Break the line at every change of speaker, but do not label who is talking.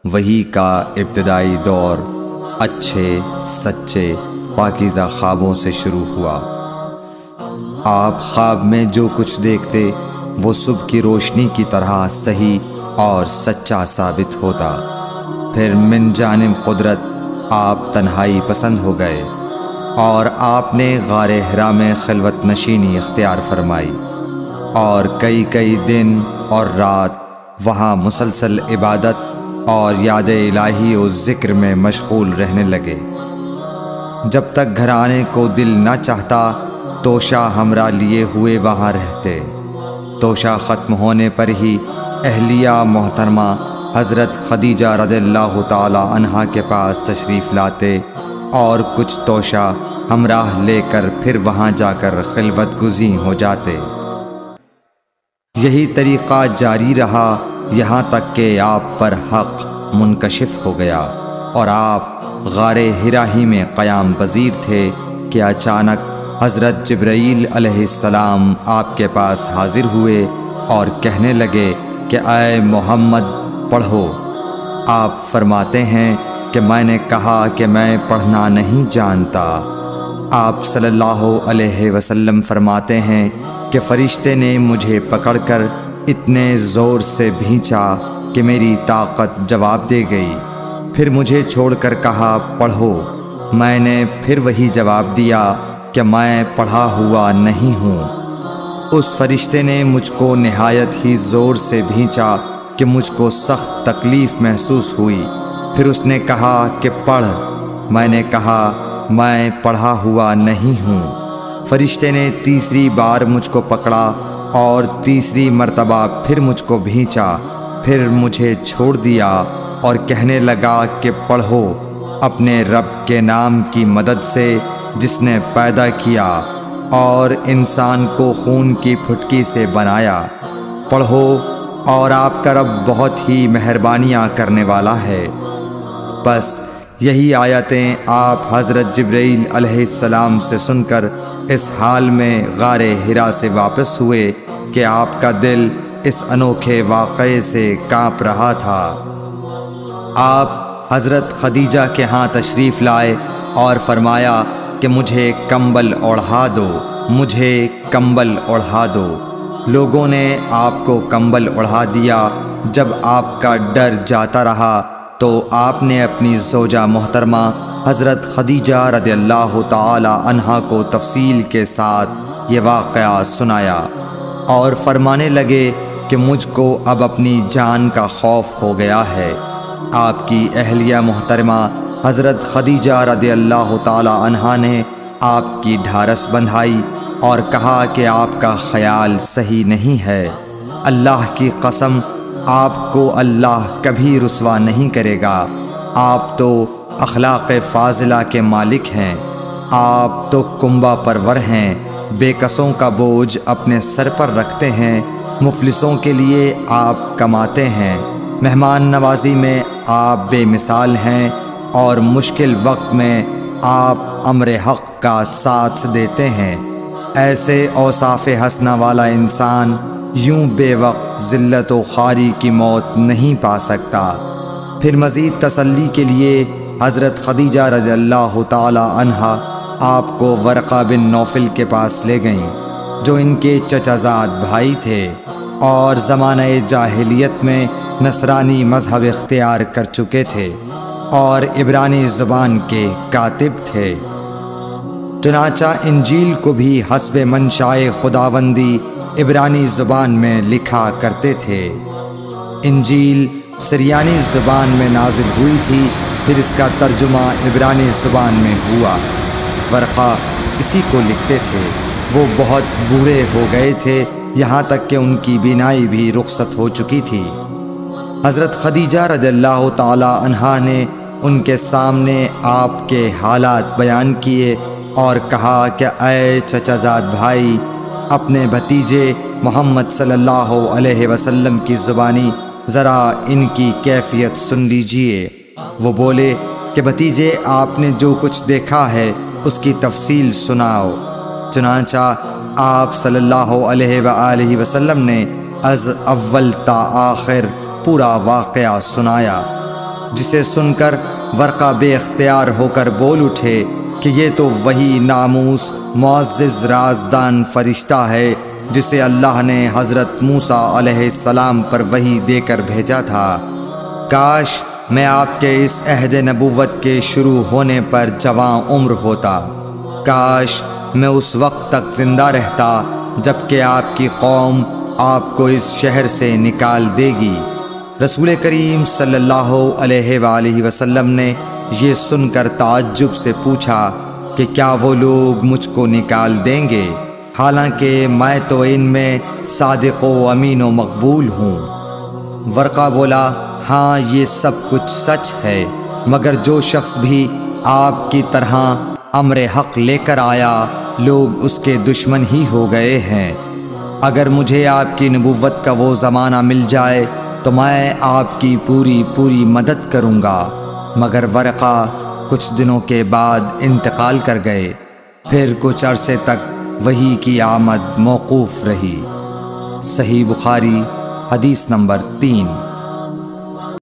وحی کا ابتدائی دور اچھے سچے پاکیزہ خوابوں سے شروع ہوا۔ آپ خواب میں جو کچھ دیکھتے وہ صبح کی روشنی کی طرح صحیح اور سچا ثابت ہوتا۔ پھر من جانب قدرت آپ تنہائی پسند ہو گئے اور آپ نے غار حرا میں خلوت نشینی اختیار فرمائی اور کئی دن اور رات وہاں مسلسل عبادت اور یاد الہی و ذکر میں مشغول رہنے لگے۔ جب تک گھر آنے کو دل نہ چاہتا توشہ ہمراہ لیے ہوئے وہاں رہتے۔ توشہ ختم ہونے پر ہی اہلیہ محترمہ حضرت خدیجہ رضی اللہ تعالی عنہا کے پاس تشریف لاتے اور کچھ توشہ ہمراہ لے کر پھر وہاں جا کر خلوت گزین ہو جاتے۔ یہی طریقہ جاری رہا یہاں تک کہ آپ پر حق منکشف ہو گیا اور آپ غار حرا ہی میں قیام پذیر تھے کہ اچانک حضرت جبرائیل علیہ السلام آپ کے پاس حاضر ہوئے اور کہنے لگے کہ اے محمد پڑھو۔ آپ فرماتے ہیں کہ میں نے کہا کہ میں پڑھنا نہیں جانتا۔ آپ صلی اللہ علیہ وسلم فرماتے ہیں کہ فرشتے نے مجھے پکڑ کر اتنے زور سے بھینچا کہ میری طاقت جواب دے گئی۔ پھر مجھے چھوڑ کر کہا پڑھو۔ میں نے پھر وہی جواب دیا کہ میں پڑھا ہوا نہیں ہوں۔ اس فرشتے نے مجھ کو نہایت ہی زور سے بھینچا کہ مجھ کو سخت تکلیف محسوس ہوئی۔ پھر اس نے کہا کہ پڑھ۔ میں نے کہا میں پڑھا ہوا نہیں ہوں۔ فرشتے نے تیسری بار مجھ کو پکڑا اور تیسری مرتبہ پھر مجھ کو بھینچا۔ پھر مجھے چھوڑ دیا اور کہنے لگا کہ پڑھو اپنے رب کے نام کی مدد سے جس نے پیدا کیا اور انسان کو خون کی پھٹکی سے بنایا۔ پڑھو اور آپ کا رب بہت ہی مہربانیاں کرنے والا ہے۔ بس یہی آیتیں آپ حضرت جبرائیل علیہ السلام سے سن کر اس حال میں غار حرا سے واپس ہوئے کہ آپ کا دل اس انوکھے واقعے سے کانپ رہا تھا۔ آپ حضرت خدیجہ کے ہاں تشریف لائے اور فرمایا کہ مجھے کمبل اوڑھا دو، مجھے کمبل اوڑھا دو۔ لوگوں نے آپ کو کمبل اوڑھا دیا۔ جب آپ کا ڈر جاتا رہا تو آپ نے اپنی زوجہ محترمہ حضرت خدیجہ رضی اللہ تعالی عنہا کو تفصیل کے ساتھ یہ واقعہ سنایا اور فرمانے لگے کہ مجھ کو اب اپنی جان کا خوف ہو گیا ہے۔ آپ کی اہلیہ محترمہ حضرت خدیجہ رضی اللہ تعالی عنہا نے آپ کی ڈھارس بندھائی اور کہا کہ آپ کا خیال صحیح نہیں ہے۔ اللہ کی قسم آپ کو اللہ کبھی رسوا نہیں کرے گا۔ آپ تو اخلاق فاضلہ کے مالک ہیں۔ آپ تو کنبہ پرور ہیں، بے کسوں کا بوجھ اپنے سر پر رکھتے ہیں، مفلسوں کے لیے آپ کماتے ہیں، مہمان نوازی میں آپ بے مثال ہیں اور مشکل وقت میں آپ امر حق کا ساتھ دیتے ہیں۔ ایسے اوصاف حسنہ والا انسان یوں بے وقت ذلت و خواری کی موت نہیں پا سکتا۔ پھر مزید تسلی کے لیے حضرت خدیجہ رضی اللہ تعالی عنہا آپ کو ورقہ بن نوفل کے پاس لے گئیں جو ان کے چچا زاد بھائی تھے اور زمانہ جاہلیت میں نصرانی مذہب اختیار کر چکے تھے اور عبرانی زبان کے کاتب تھے۔ چنانچہ انجیل کو بھی حسب منشائے خداوندی عبرانی زبان میں لکھا کرتے تھے۔ انجیل سریانی زبان میں نازل ہوئی تھی، پھر اس کا ترجمہ عبرانی زبان میں ہوا۔ ورقہ اسی کو لکھتے تھے۔ وہ بہت بوڑھے ہو گئے تھے، یہاں تک کہ ان کی بینائی بھی رخصت ہو چکی تھی۔ حضرت خدیجہ رضی اللہ تعالی عنہا نے ان کے سامنے آپ کے حالات بیان کیے اور کہا کہ اے چچا زاد بھائی، اپنے بھتیجے محمد صلی اللہ علیہ وسلم کی زبانی ذرا ان کی کیفیت سن لیجئے۔ وہ بولے کہ بھتیجے، آپ نے جو کچھ دیکھا ہے اس کی تفصیل سناؤ۔ چنانچہ آپ صلی اللہ علیہ وآلہ وسلم نے از اول تا آخر پورا واقعہ سنایا۔ جسے سن کر ورقہ بے اختیار ہو کر بول اٹھے کہ یہ تو وہی ناموس معزز رازدان فرشتہ ہے جسے اللہ نے حضرت موسیٰ علیہ السلام پر وحی دے کر بھیجا تھا۔ کاش میں آپ کے اس عہد نبوت کے شروع ہونے پر جواں عمر ہوتا، کاش میں اس وقت تک زندہ رہتا جب کہ آپ کی قوم آپ کو اس شہر سے نکال دے گی۔ رسول کریم صلی اللہ علیہ وآلہ وسلم نے یہ سن کر تعجب سے پوچھا کہ کیا وہ لوگ مجھ کو نکال دیں گے، حالانکہ میں تو ان میں صادق و امین و مقبول ہوں؟ ورقہ بولا، ہاں یہ سب کچھ سچ ہے، مگر جو شخص بھی آپ کی طرح امر حق لے کر آیا لوگ اس کے دشمن ہی ہو گئے ہیں۔ اگر مجھے آپ کی نبوت کا وہ زمانہ مل جائے تو میں آپ کی پوری مدد کروں گا، مگر ورقہ کچھ دنوں کے بعد انتقال کر گئے، پھر کچھ عرصے تک وحی کی آمد موقوف رہی۔ صحیح بخاری حدیث نمبر 3۔